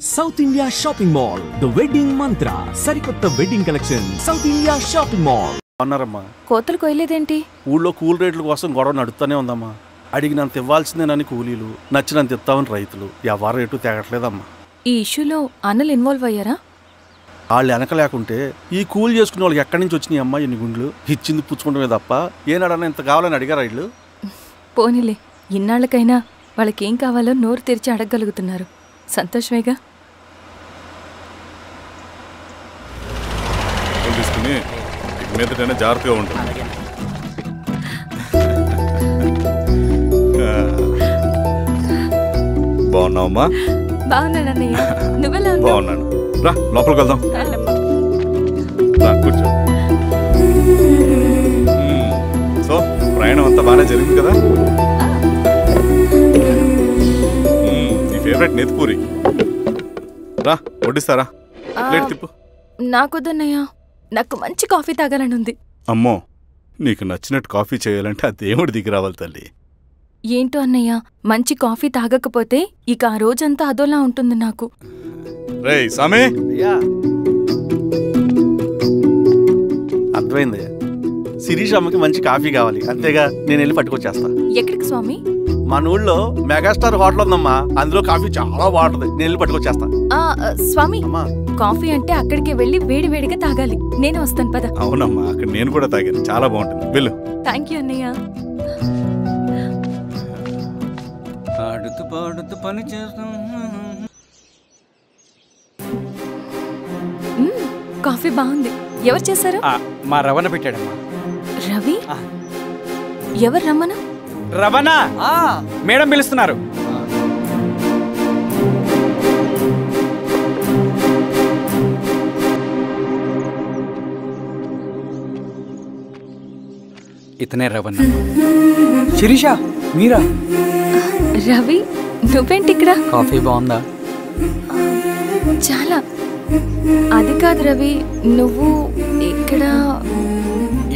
South India shopping mall the wedding mantra సరికొత్త wedding collection south India shopping mall. అన్నారమ్మా, కోతలు కొయ్యలేదేంటి? ఊళ్ళో కూల్ రేట్ల కోసం గొడవ నడుస్తూనే ఉందమ్మా. అడిగినంత ఇవ్వాల్సిందేనని కూలీలు, నచ్చినంత ఇస్తామని రైతులు. ఎవరు రేటు తేగట్లేదమ్మా. ఈ ఇష్యూలో అన్నలు ఇన్వాల్వ్ అయ్యారా? వాళ్ళు వెనక లేకుంటే ఈ కూల్ చేసుకునే వాళ్ళకి ఎక్కడి నుంచి వచ్చినాయి అమ్మా ఎన్ని గుండ్లు? ఇచ్చింది పుచ్చుకుంటమే తప్ప ఏనాడన్నా ఇంత కావాలని అడిగారు వీళ్ళు. పోనీలే, ఇన్నాళ్ళకైనా వాళ్ళకేం కావాలో నోరు తెరిచి అడగగలుగుతున్నారు. సంతోషమేగా. తీసుకుని మీదటైనా జాగ్రత్తగా ఉంటుంది. బాగున్నావమ్మా? బాగున్నానన్నయ్య, నువ్వెలా? బాగున్నాను. రా లోపలికి వెళ్దాం. రా కూర్చో. సో ప్రయాణం అంతా బాగానే జరిగింది కదా? నీ ఫేవరెట్ నెత్తిపూరి. రా వడ్డిస్తారా? ప్లేట్ తిప్పు. నాకొద్దన్నయ్య, నాకు మంచి కాఫీ తాగాలని ఉంది. అమ్మో, నీకు నచ్చినట్టు కాఫీ చేయాలంటే ఆ దేవుడి దిగి రావాలి తల్లి. ఏంటో అన్నయ్య, మంచి కాఫీ తాగకపోతే ఇక ఆ రోజంతా అదోలా ఉంటుంది నాకు. రేయ్ సామే, అర్థమైంది. శిరీష్ అమ్మకి మంచి కాఫీ కావాలి, అంతేగా నేను వెళ్ళి పట్టుకొచ్చేస్తా. ఎక్కడికి స్వామి? మన ఊళ్ళో మెగాస్టార్ హోటల్ ఉందమ్మా, అందులో కాఫీ చాలా బాగుంటుంది. నేను వెళ్ళి పట్టుకొచ్చేస్తా. స్వామి, అమ్మా కాఫీ అంటే అక్కడికి వెళ్ళి వేడి వేడిగా తాగాలి. నేను వస్తాను పద. అవునమ్మా, అక్కడ నేను కూడా తాగాను, చాలా బాగుంటుంది. వెళ్ళు. థ్యాంక్ యూ అన్నయ్య. ఆడుతూ పాడుతూ పని చేస్తాం. కాఫీ బాగుంది. ఎవరు చేశారు? మా రవణ పెట్టాడమ్మా. రవి? ఎవరు రమ్మను? రవణ మేడం పిలుస్తున్నారు. ఇతనే రవణ. శిరీష, మీరా? రవి, నువ్వేంటి ఇక్కడ? కాఫీ బాగుందా? చాలా. అది కాదు రవి, నువ్వు ఇక్కడ?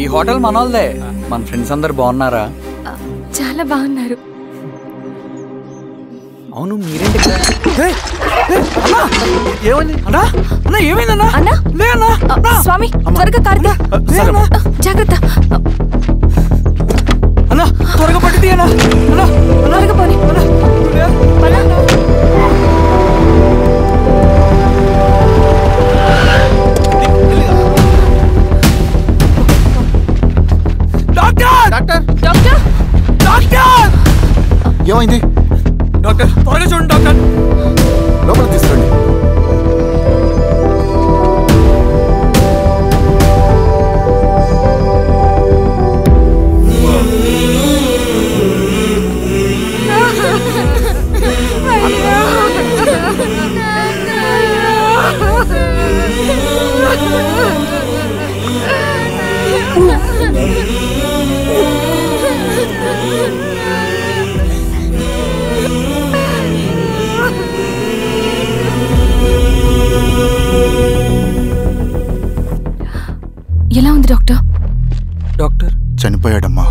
ఈ హోటల్ మనోల్దే. మన ఫ్రెండ్స్ అందరు బాగున్నారా? చాలా బాగున్నారు. అవును, మీరేంటి ఇక్కడ? ఏమైందన్నా? అన్నా, స్వామి త్వరగా కారుతా. జాగ్రత్త అన్నా, త్వరగా పట్టింది అన్నా. త్వరగా పోనీ. ఏమైంది డాక్టర్? త్వరగా చూడండి డాక్టర్. లోపల తీసుకురండి. ఎలా ఉంది డాక్టర్? డాక్టర్ చనిపోయాడమ్మా.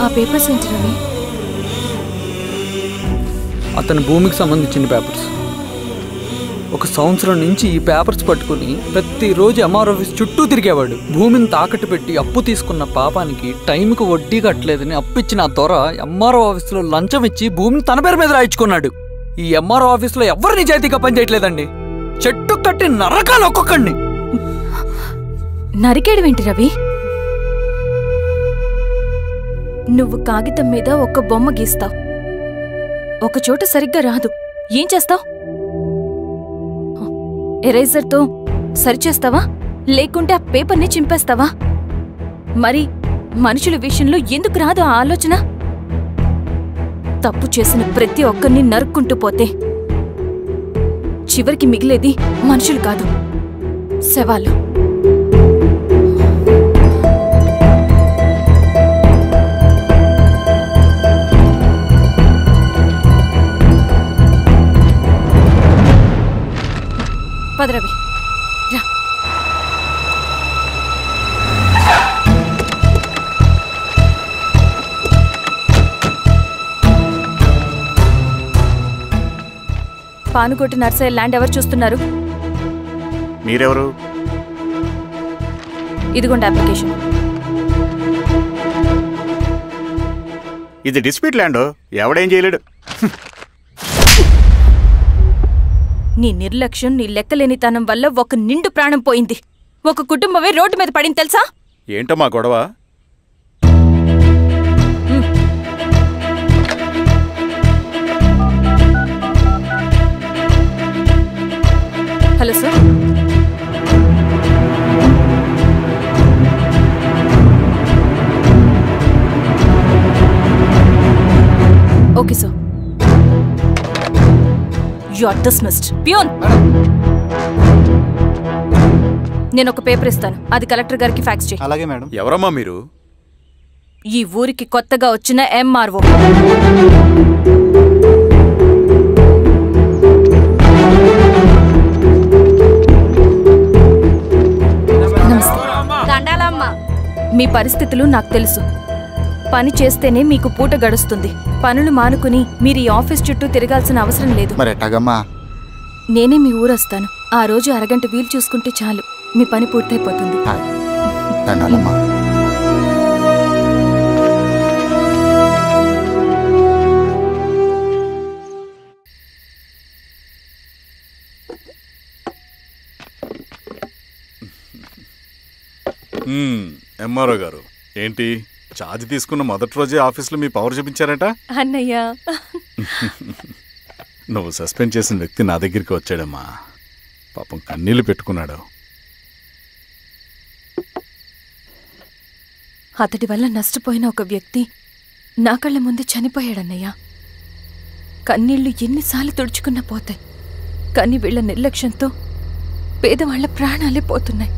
ఆ పేపర్స్ ఏంటి రవి? అతని భూమికి సంబంధించిన పేపర్స్. ఒక సంవత్సరం నుంచి ఈ పేపర్స్ పట్టుకుని ప్రతిరోజు ఎంఆర్ ఆఫీస్ చుట్టూ తిరిగేవాడు. భూమిని తాకట్టు పెట్టి అప్పు తీసుకున్న పాపానికి టైంకి వడ్డీ కట్టలేదని అప్పిచ్చిన ఆ దొర ఎంఆర్ఓ ఆఫీస్లో లంచం ఇచ్చి భూమిని తన పేరు మీద రాయించుకున్నాడు. ఈ ఎంఆర్ఓ ఆఫీస్లో ఎవరు నిజాయితీగా పనిచేయట్లేదండి. చెట్టు కట్టి నరకాలు ఒక్కొక్కడిని. నరికేయడమేంటి రవి? నువ్వు కాగితం మీద ఒక బొమ్మ గీస్తావు, ఒక చోట సరిగ్గా రాదు, ఏం చేస్తావు? ఎరేజర్తో సరిచేస్తావా, లేకుంటే ఆ పేపర్ని చింపేస్తావా? మరి మనుషుల విషయంలో ఎందుకు రాదు ఆ ఆలోచన? తప్పు చేసిన ప్రతి ఒక్కరిని నరుక్కుంటూ పోతే చివరికి మిగిలేది మనుషులు కాదు, శవాలు. పదరవి రా. పానుకోటి నర్సయ్య ల్యాండ్ ఎవరు చూస్తున్నారు? మీరెవరు? ఇదిగోండి అప్లికేషన్. ఇది డిస్ప్యూట్ ల్యాండ్, ఎవడేం చేయలేడు. నీ నిర్లక్ష్యం, నీ లెక్కలేనితనం వల్ల ఒక నిండు ప్రాణం పోయింది. ఒక కుటుంబమే రోడ్డు మీద పడింది తెలుసా? ఏంటో మా గొడవ? Hello sir. Okay sir. You are dismissed. Peon, నేను ఒక పేపర్ ఇస్తాను, అది కలెక్టర్ గారికి ఫ్యాక్స్ చేయి. అలాగే మేడం. ఎవరమ్మా మీరు? ఈ ఊరికి కొత్తగా వచ్చిన ఎంఆర్ఓ. మీ పరిస్థితులు నాకు తెలుసు. పని చేస్తేనే మీకు పూట గడుస్తుంది. పనులు మానుకుని మీరు ఈ ఆఫీస్ చుట్టూ తిరగాల్సిన అవసరం లేదు. నేనే మీ ఊరొస్తాను. ఆ రోజు అరగంట వీలు చూసుకుంటే చాలు, మీ పని పూర్తయిపోతుంది. ఎంఆర్ఓ గారు, ఏంటి ఛార్జ్ తీసుకున్న మొదటి రోజే ఆఫీస్లో మీ పవర్ చూపించారట? అన్నయ్య, నువ్వు సస్పెండ్ చేసిన వ్యక్తి నా దగ్గరికి వచ్చాడమ్మా. పాపం కన్నీళ్లు పెట్టుకున్నాడు. అతడి వల్ల నష్టపోయిన ఒక వ్యక్తి నా కళ్ళ ముందు చనిపోయాడన్నయ్య. కన్నీళ్లు ఎన్నిసార్లు తుడుచుకున్నా పోతాయి, కానీ వీళ్ల నిర్లక్ష్యంతో పేదవాళ్ల ప్రాణాలే పోతున్నాయి.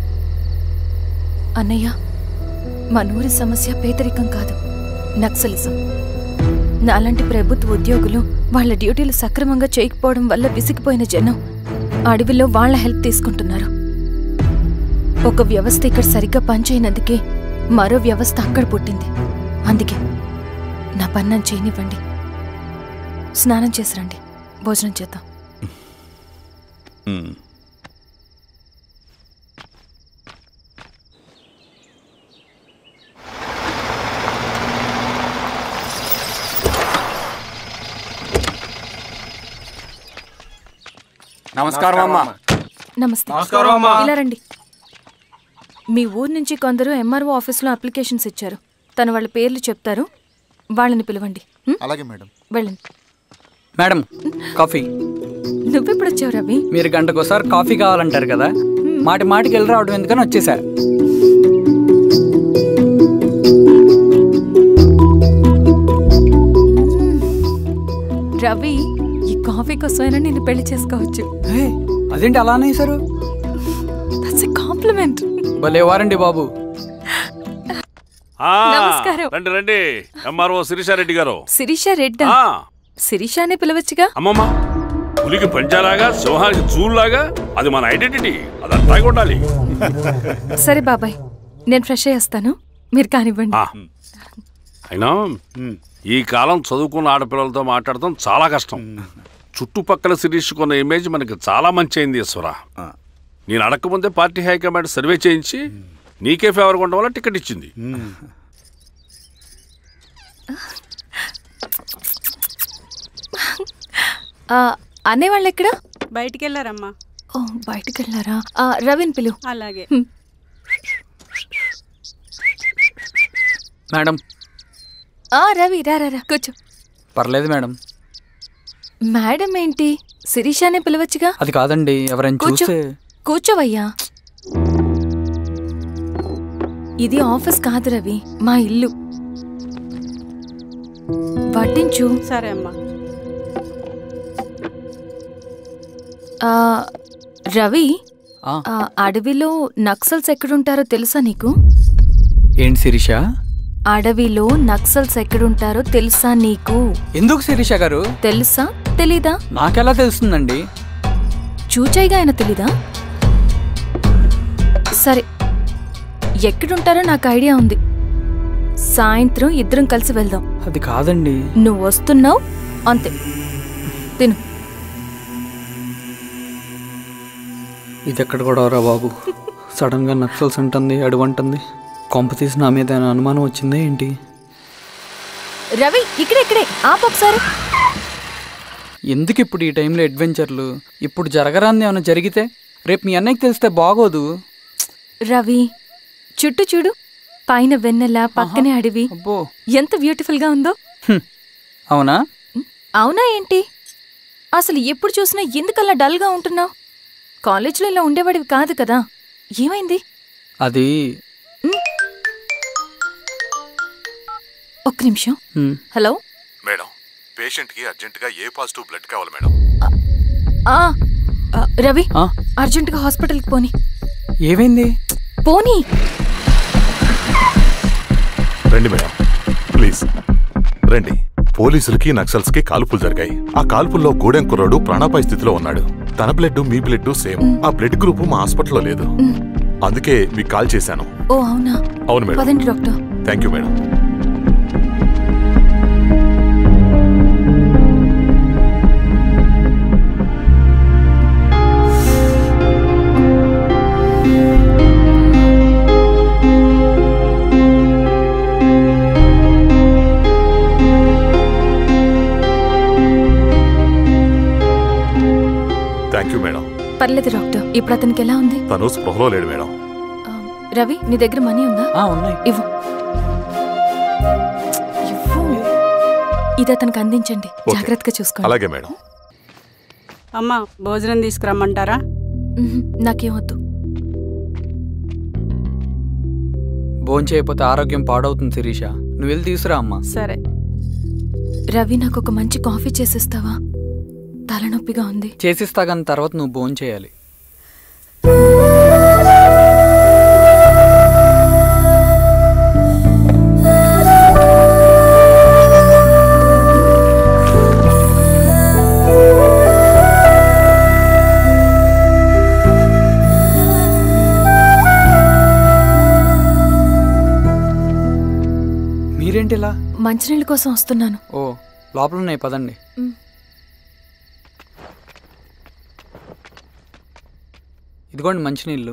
అన్నయ్య, మనూరి సమస్య పేదరికం కాదు, నక్సలిజం. నాలాంటి ప్రభుత్వ ఉద్యోగులు వాళ్ల డ్యూటీలు సక్రమంగా చేయకపోవడం వల్ల విసిగిపోయిన జనం అడవిలో వాళ్ల హెల్ప్ తీసుకుంటున్నారు. ఒక వ్యవస్థ ఇక్కడ సరిగ్గా పనిచేయనందుకే మరో వ్యవస్థ అక్కడ పుట్టింది. అందుకే నా పన్నం చేయనివ్వండి. స్నానం చేసిరండి, భోజనం చేద్దాం. నమస్కారం అమ్మా. నమస్తే. ఇలా రండి. మీ ఊరు నుంచి కొందరు ఎంఆర్ఓ ఆఫీస్లో అప్లికేషన్స్ ఇచ్చారు. తను వాళ్ళ పేర్లు చెప్తారు, వాళ్ళని పిలవండి. అలాగే మేడం. వెళ్ళండి. Madam, coffee. నువ్వెప్పుడు వచ్చావు రవి? మీరు గంటకోసారి కాఫీ కావాలంటారు కదా, మాటి మాటికి వెళ్ళి రావడం ఎందుకని వచ్చేసా. రవి, ఈ కాఫీ కోసమైనా నేను పెళ్లి చేసుకోవచ్చు. అదేంటి అలా అనేసారు? That's a compliment. భలేవారండి బాబు. నమస్కారం. రండి రండి. ఎంఆర్ఓ శిరీషారెడ్డి గారు. శిరీషారెడ్డా? శిరీషానే పిలవచ్చుగా. అమ్మమ్మ, పులికి పంచాలాగా సింహానికి జూలాగా అది మన ఐడెంటిటీ, అదంతా ఉండాలి. సరే బాబాయ్, నేను ఫ్రెష్ అయ్యేస్తాను, మీరు కానివ్వండి. అయినా ఈ కాలం చదువుకున్న ఆడపిల్లలతో మాట్లాడటం చాలా కష్టం. చుట్టుపక్కల శిరీషుకున్న ఇమేజ్ మనకి చాలా మంచి అయింది ఈశ్వర. నేను అడగకముందే పార్టీ హైకమాండ్ సర్వే చేయించి నీకే ఫేవర్గా ఉండడం వల్ల టికెట్ ఇచ్చింది. అనేవాళ్ళు ఎక్కడ? బయటికి వెళ్ళారమ్మా. ఓ, బయటికి వెళ్ళారా? రవిని పిలువు. అలాగే మేడం. రవి రా రా, కూర్చో. పర్లేదు మేడం. మేడం ఏంటి, శిరీషానే పిలవచ్చుగా. అది కాదండి, ఎవరైనా చూస్తే. కూర్చోవయ్యా. ఇది ఆఫీస్ కాదు రవి, మా ఇల్లు. పట్టించు. సరే అమ్మా. రవి, అడవిలో నక్సల్స్ ఎక్కడుంటారో తెలుసా నీకు? ఏంటి శిరీష? అడవిలో నక్సల్స్ ఎక్కడుంటారో తెలుసా నీకు? ఎందుకు శిరీష గారు? తెలుసా తెలీదా? నాకెలా తెలుస్తుందండి? చూచాయిగా ఆయన తెలీదా? సరే, ఎక్కడుంటారో నాకు ఐడియా ఉంది. సాయంత్రం ఇద్దరం కలిసి వెళ్దాం. అది కాదండి. నువ్వు వస్తున్నావు అంతే. తిను. ఇది ఎక్కడ కూడా రా బాబు. సడన్గా నక్సల్స్ అంటుంది, అడువంటుంది. కొంప తీసి నా మీద అనుమానం వచ్చిందే ఏంటి? రవి, ఇక్కడే ఆపు ఒకసారి. ఎందుకు ఇప్పుడు ఈ టైంలో అడ్వెంచర్లు? ఇప్పుడు జరగరాంది ఏమైనా జరిగితే రేపు మీ అన్నయ్యకి తెలిస్తే బాగోదు. రవి, చుట్టూ చూడు. పైన వెన్నెల, పక్కనే అడవి. అబ్బో, ఎంత బ్యూటిఫుల్ గా ఉందో. అవునా? అవునా ఏంటి? అసలు ఎప్పుడు చూసినా ఎందుకల్లా డల్ గా ఉంటున్నావు? కాలేజీలో ఇలా ఉండేవాడివి కాదు కదా, ఏమైంది? అది ఒక్క నిమిషం. హలో మేడం, పేషెంట్కి అర్జెంటుగా ఏ పాజిటివ్ బ్లడ్ కావాలి మేడం. రవి, అర్జెంటుగా హాస్పిటల్కి పోనీ. ఏమైంది? పోనీ. రండి మేడం, ప్లీజ్ రండి. పోలీసులకి నక్సల్స్కి కాల్పులు జరిగాయి. ఆ కాల్పుల్లో గూడెం కుర్రాడు ప్రాణాపాయ స్థితిలో ఉన్నాడు. తన బ్లడ్ మీ బ్లడ్ సేమ్. ఆ బ్లడ్ గ్రూప్ మా హాస్పిటల్లో లేదు. అందుకే మీకు కాల్ చేశాను. ఓ అవునా? అవును మేడం. పదండి డాక్టర్. Thank you madam. పర్లేదు డాక్టర్. ఇప్పుడు అతనికి ఎలా ఉంది? తను స్పృహలో లేడు మేడం. రవి, నీ దగ్గర మనీ ఉందా? ఉన్నాయి. ఇవ్వు. ఇది అతనికి అందించండి. జాగ్రత్తగా చూసుకోండి. అలాగే మేడం. అమ్మా, భోజనం తీసుకురమ్మంటారా? నాకేమొద్దు. భోంచేయకపోతే ఆరోగ్యం పాడవుతుంది శిరీష. నువ్వు వెళ్ళి తీసుకురా అమ్మా. సరే. రవి, నాకు ఒక మంచి కాఫీ చేసిస్తావా? తలనొప్పిగా ఉంది. చేసిస్తా కానీ తర్వాత నువ్వు భోంచేయాలి. మీరేంటిలా? మంచినీళ్ళ కోసం వస్తున్నాను. ఓ, లోపల ఉన్నాయి, పదండి. ఇదిగోండి మంచినీళ్ళు.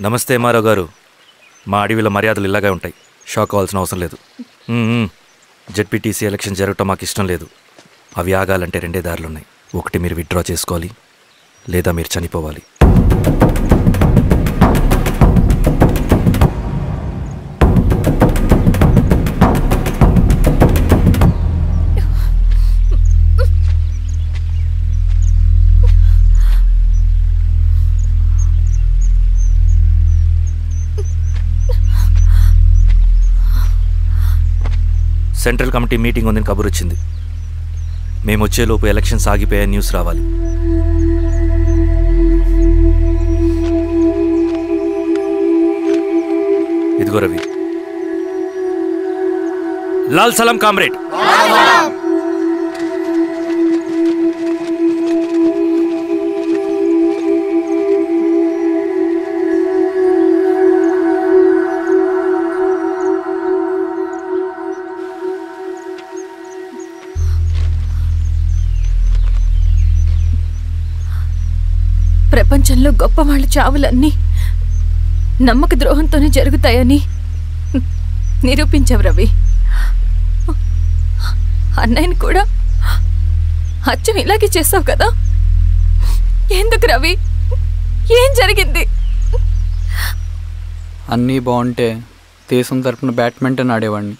నమస్తే మారావు గారు. మా అడవిలో మర్యాదలు ఇలాగే ఉంటాయి. షాక్ అవ్వాల్సిన అవసరం లేదు. జెడ్పీటీసీ ఎలక్షన్ జరగటం మాకు ఇష్టం లేదు. అవి ఆగాలంటే 2 దారులున్నాయి. ఒకటి మీరు విత్డ్రా చేసుకోవాలి, లేదా మీరు చనిపోవాలి. సెంట్రల్ కమిటీ మీటింగ్ ఉందని కబురు వచ్చింది. మేము వచ్చేలోపు ఎలక్షన్స్ ఆగిపోయే న్యూస్ రావాలి. ఇదిగో రవి. లాల్ సలాం కామ్రేడ్. ప్రపంచంలో గొప్పవాళ్ళ చావులన్నీ నమ్మక ద్రోహంతోనే జరుగుతాయని నిరూపించావు రవి. అన్నయ్యని కూడా అచ్చం ఇలాగే చేస్తావు కదా? ఎందుకు రవి? ఏం జరిగింది? అన్నీ బాగుంటే దేశం తరపున బ్యాడ్మింటన్ ఆడేవాడిని.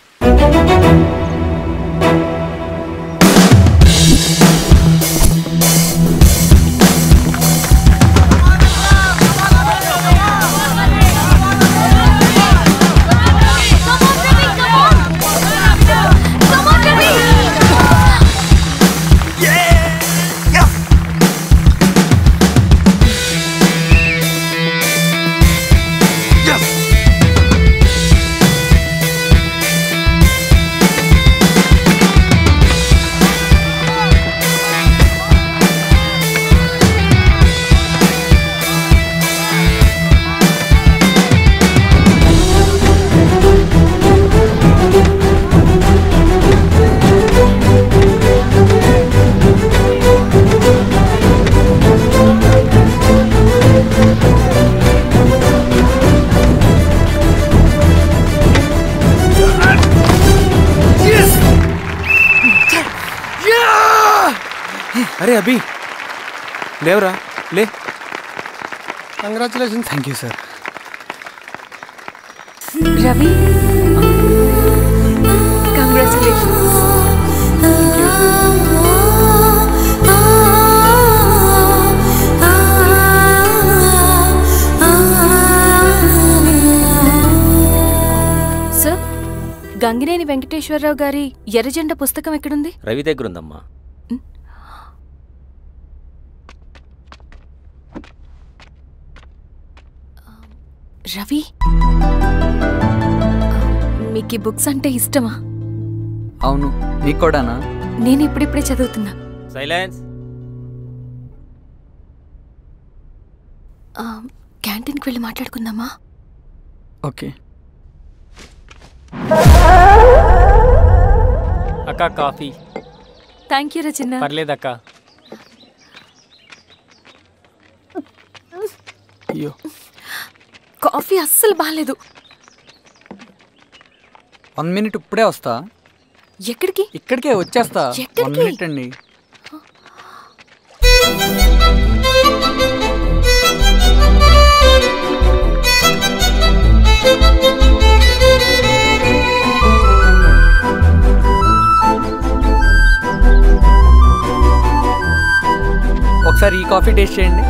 అరే అభి, లేవరా, లే. Congratulation. Thank you sir. Ravi, congratulations. Sir, Gangineni Venkateswararao గారి ఎర్రజెండా పుస్తకం ఎక్కడుంది? రవి దగ్గర ఉందమ్మా. రవి, మీకు ఈ బుక్స్ అంటే ఇష్టమా? అవును, నీకు కూడానా? నేను ఇప్పుడిప్పుడే చదువుతున్నా. సైలెన్స్. క్యాంటీన్కి వెళ్ళి మాట్లాడుకుందామా? ఓకే. అక్క కాఫీ. థ్యాంక్ యూ రచన. పర్లేదక్క. అయ్యో, కాఫీ అస్సలు బాగాలేదు. 1 మినిట్, ఇప్పుడే వస్తా. ఎక్కడికి? ఇక్కడికే వచ్చేస్తా. 1 మినిట్ అండి. ఒకసారి ఈ కాఫీ టేస్ట్ చేయండి.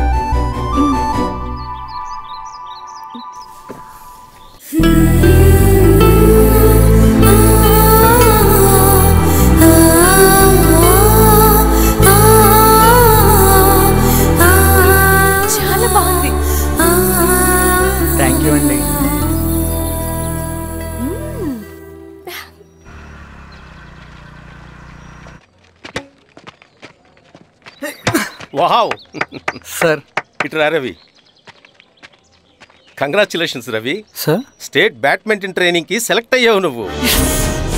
చాలా బాగుంది. థ్యాంక్ యూ అండి. వావ్ సార్, ఇట్రా Ravi. Congratulations Ravi. Sir, state badminton training కి సెలెక్ట్ అయ్యావు నువ్వు.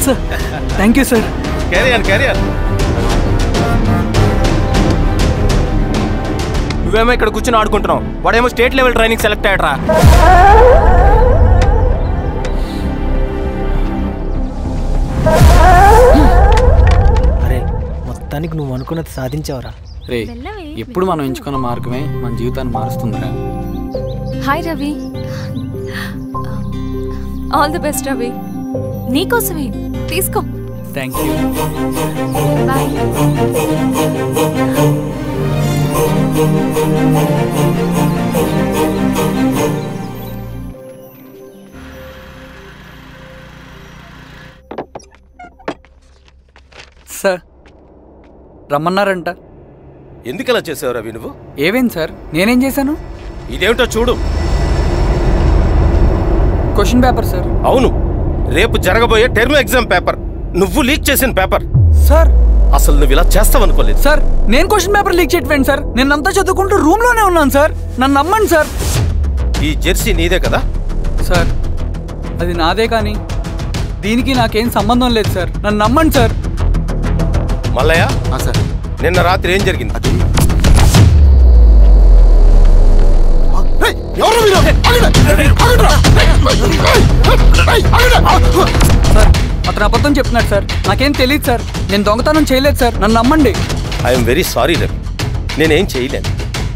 Sir, thank you sir. Carrier నువ్వేమో ఇక్కడ కూర్చొని ఆడుకుంటున్నావు, వాడేమో స్టేట్ లెవెల్ ట్రైనింగ్ సెలెక్ట్ అయ్యాడ్రా. అరే మొత్తానికి నువ్వు అనుకున్నది సాధించావురా. రే ఎప్పుడు మనం ఎంచుకున్న మార్గమే మన జీవితాన్ని మారుస్తుందిరా. Hi Ravi. All the best Ravi. నీకోసమే తీసుకో. Thank you. బాయ్. సార్ రమ్మన్నారంట. ఎందుకు అలా చేసావు రవి నువ్వు? ఏవేం సార్, నేనేం చేశాను? ఇదేమిటో చూడు. Question paper sir. అవును, రేపు జరగబోయే టర్మ్ ఎగ్జామ్ పేపర్. నువ్వు లీక్ చేసిన పేపర్. సార్ అసలు నువ్వు ఇలా చేస్తావనుకోలేదు. సార్ నేను క్వశ్చన్ పేపర్ లీక్ చేయట్లేండి సార్. నేనంతా చదువుకుంటూ రూమ్ లోనే ఉన్నాను సార్. నన్ను నమ్మండి సార్. ఈ జెర్సీ నీదే కదా? సార్ అది నాదే, కానీ దీనికి నాకేం సంబంధం లేదు సార్. నన్ను నమ్మండి సార్. మల్లయ్య సార్, నిన్న రాత్రి ఏం జరిగింది? సార్ అతను అబద్ధం చెప్తున్నాడు సార్. నాకేం తెలియదు సార్. నేను దొంగతనం చేయలేదు సార్. నన్ను నమ్మండి. ఐఎమ్ వెరీ సారీ రవి, నేనేం చేయలేను.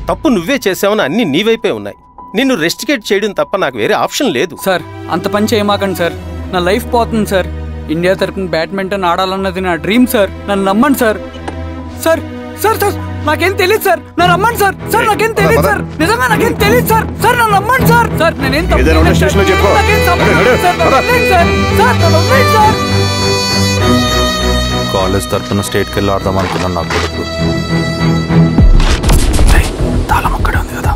తప్పు నువ్వే చేసావని అన్ని నీ వైపే ఉన్నాయి. నిన్ను రెస్టికేట్ చేయడం తప్ప నాకు వేరే ఆప్షన్ లేదు. సార్ అంత పని చేయమాకండి సార్. నా లైఫ్ పోతుంది సార్. ఇండియా తరపున బ్యాడ్మింటన్ ఆడాలన్నది నా డ్రీమ్ సార్. నన్ను నమ్మండి సార్. సార్ సార్ సార్ నాకేం తెలియదు సార్. నన్ను నమ్మండి సార్. సార్ నాకేం తెలియదు సార్. నిజంగా నాకేం తెలియదు సార్. సార్ నన్ను నమ్మండి సార్. సార్ నేనేం తప్పు చేయలేదు సార్. నాకేం సంబంధం లేదు సార్. నన్ను వదిలేయండి సార్. సార్ నన్ను వదిలేయండి సార్. కాలేజ్ తరఫున స్టేట్కి వెళ్ళి ఆడదాం అనుకున్నాను. నా కొడుకు తాళం అక్కడే ఉంది కదా.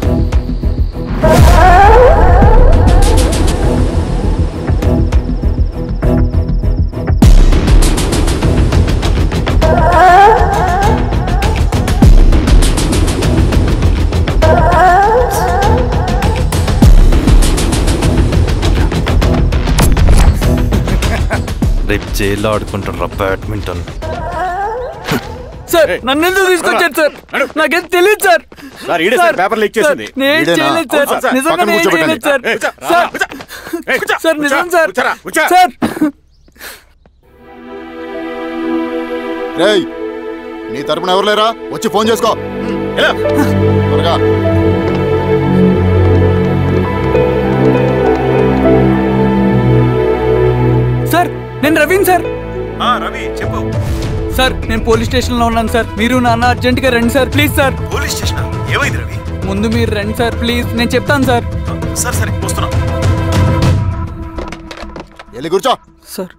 రేపు జైల్లో ఆడుకుంటారా బ్యాడ్మింటన్? సార్ నన్ను ఎందుకు తీసుకొచ్చారు సార్? నాకేం తెలియదు సార్. పేపర్ లీక్ చేసింది. నేను చేయలేదు సార్. నిజంగా నేను చేయలేదు సార్. సార్ నిజం సార్. సార్ రేయ్, నీ తరపున ఎవరు లేరా? వచ్చి ఫోన్ చేసుకో. త్వరగా. సార్ నేను రవీన్ సార్. రవి చెప్పు. సార్ నేను పోలీస్ స్టేషన్ లో ఉన్నాను సార్. మీరు నాన్న అర్జెంట్ గా రండి sir. Please sir. Police station ఏమైంది రవి? ముందు మీరు రండి సార్ ప్లీజ్. నేను చెప్తాను సార్. సరే సరే వస్తున్నా. వెళ్ళి కూర్చో. సార్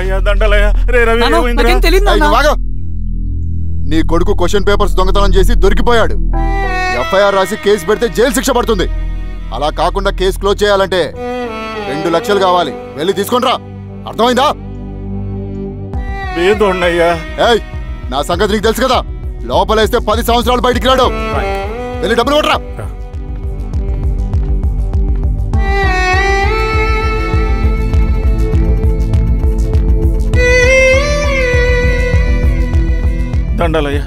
అయ్యా దండలయ్యా. రే రవి నాకేం తెలియదు ఏయ్, నువ్వు ఆగు. నీ కొడుకు క్వశ్చన్ పేపర్స్ దొంగతనం చేసి దొరికిపోయాడు. ఎఫ్ఐఆర్ రాసి కేసు పెడితే జైలు శిక్ష పడుతుంది. అలా కాకుండా కేసు క్లోజ్ చేయాలంటే 2 లక్షలు కావాలి. వెళ్ళి తీసుకుంట్రా. అర్థమైందా? ఏయ్, నా సంగతి నీకు తెలుసు కదా. లోపలేస్తే 10 సంవత్సరాలు బయటికి రాడు. వెళ్ళి డబ్బులు కొట్టరా. దండాలయ్యా.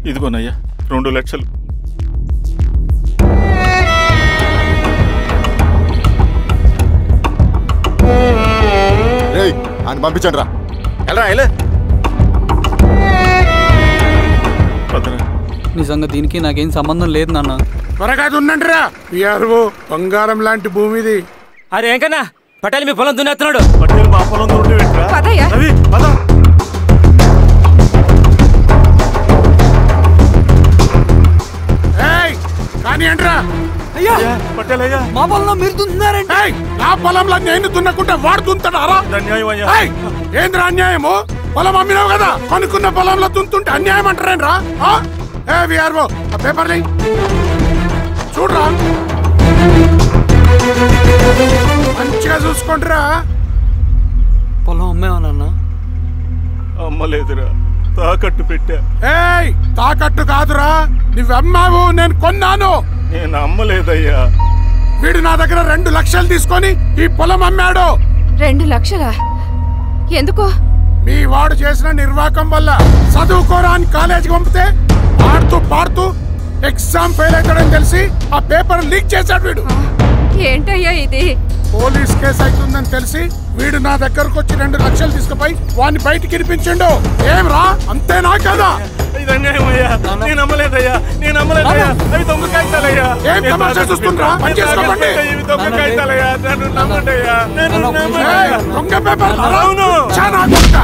ఇదిగోనయ్యా 2 లక్షలు. రేయ్, ఆయన పంపించండి రా. నిజంగా దీనికి నాకేం సంబంధం లేదు నాన్న. త్వరగా ఉండండి రా. బంగారం లాంటి భూమిది. అరే ఏంకన్నా పటేల్ మీ పొలం దున్నేస్తున్నాడు. పటేల్ మా పొలం రవి పద. కానీ అంటరా అయ్యా పటేల్ అయ్యా, మా పొలంలో మీరు దున్నుతున్నారంటే? నా పొలంలో నేను దున్నకుంటే వాడు దున్నుతాడా? ఏంద్రా అన్యాయము? పొలం అమ్మినావు కదా, కొనుక్కున్న పొలంలో దున్నుతుంటే అన్యాయం అంటారేంట్రా? విఆర్ఓ ఆ పేపర్ చూడరా, మంచిగా చూసుకుంటారా. పొలం అమ్మేవానన్నా? అమ్మలేదురా, తాకట్టు పెట్టా. తాకట్టు కాదురా, నువ్వు అమ్మావు, నేను కొన్నాను. నేను అమ్మలేదయ్యా. వీడు నా దగ్గర 2 లక్షలు తీసుకొని ఈ పొలం అమ్మాడు. 2 లక్షలా? ఎందుకు? మీ వాడు చేసిన నిర్వాకం వల్ల చదువుకోరాని కాలేజీకి పంపితే ఆడుతూ పాడుతూ ఎగ్జామ్ ఫెయిల్ అవుతాడని తెలిసి ఆ పేపర్ లీక్ చేశాడు వీడు. ఏంటయ్యా ఇది? పోలీస్ కేసు అవుతుందని తెలిసి వీడు నా దగ్గరకు వచ్చి 2 లక్షలు తీసుకుపోయి వాడిని బయటికి ఇరిపించిండు. ఏం రా, అంతేనా కదా? ఏం తమాషా చూస్తుండ్రా? పని చేసుకోండి. దొంగ పేపర్ చాలా దొంగ.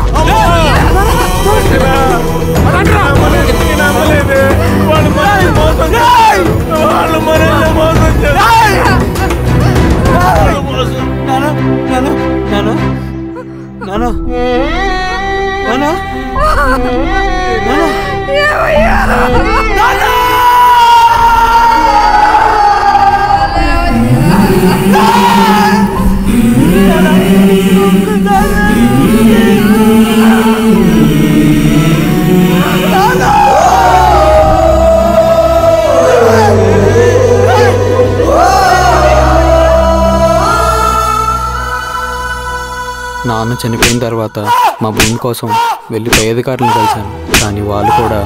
నాన్న చనిపోయిన తర్వాత మా భూమి కోసం వెళ్ళి పై అధికారులను కలిశాను, కానీ వాళ్ళు కూడా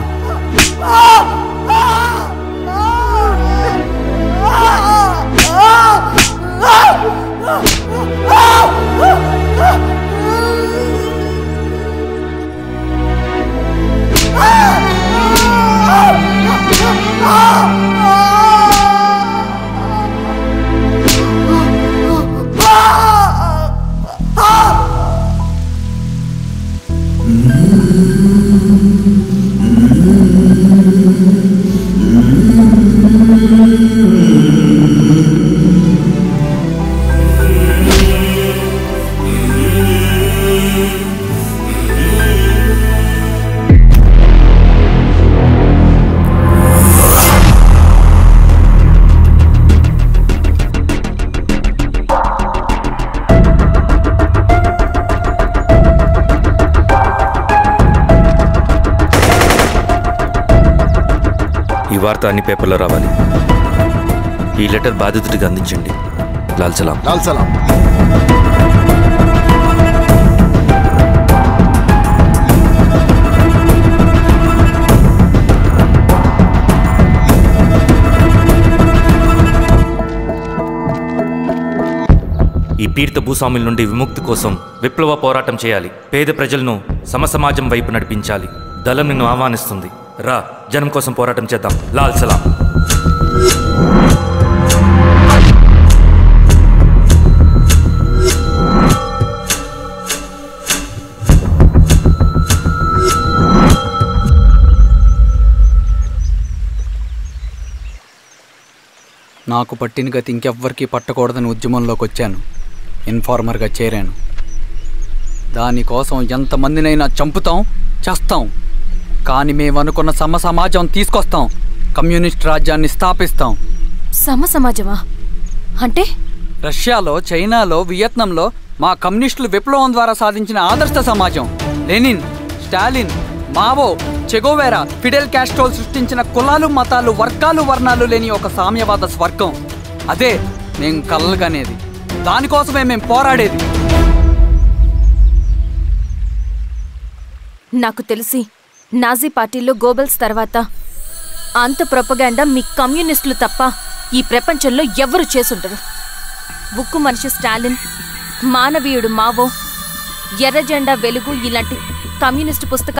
ఈ వార్త అన్ని పేపర్లో రావాలి. ఈ లెటర్ బాధితుడికి అందించండి. లాల్ సలాం. లాల్ సలాం. ఈ పీడిత భూస్వాముల నుండి విముక్తి కోసం విప్లవ పోరాటం చేయాలి. పేద ప్రజలను సమసమాజం వైపు నడిపించాలి. దళం నిన్ను ఆహ్వానిస్తుంది. రా, జనం కోసం పోరాటం చేద్దాం. లాల్ సలాం. నాకు పట్టిన గతి ఇంకెవ్వరికీ పట్టకూడదని ఉద్యమంలోకి వచ్చాను. ఇన్ఫార్మర్గా చేరాను. దానికోసం ఎంతమందినైనా చంపుతాం, చేస్తాం. కానీ మేమనుకున్న సమాజం తీసుకొస్తాం. కమ్యూనిస్ట్ రాజ్యాన్ని స్థాపిస్తాం. సమాజమా అంటే? రష్యాలో, చైనాలో, వియత్నంలో మా కమ్యూనిస్టులు విప్లవం ద్వారా సాధించిన ఆదర్శ సమాజం. Lenin, Stalin, Mao, Che Guevara, Fidel క్యాస్ట్రోల్ సృష్టించిన కులాలు, మతాలు, వర్గాలు, వర్ణాలు లేని ఒక సామ్యవాద స్వర్గం. అదే మేము కలలుగనేది. దానికోసమే మేము పోరాడేది. నాకు తెలిసి నాజీ పార్టీలో గోబెల్స్ తర్వాత అంత ప్రొపగాండా మీ కమ్యూనిస్టులు తప్ప ఈ ప్రపంచంలో ఎవ్వరూ చేసుండరు. ఉక్కు మనిషి స్టాలిన్, మానవీయుడు మావో, ఎర్ర జెండా వెలుగు ఇలాంటి కమ్యూనిస్టు పుస్తకాలు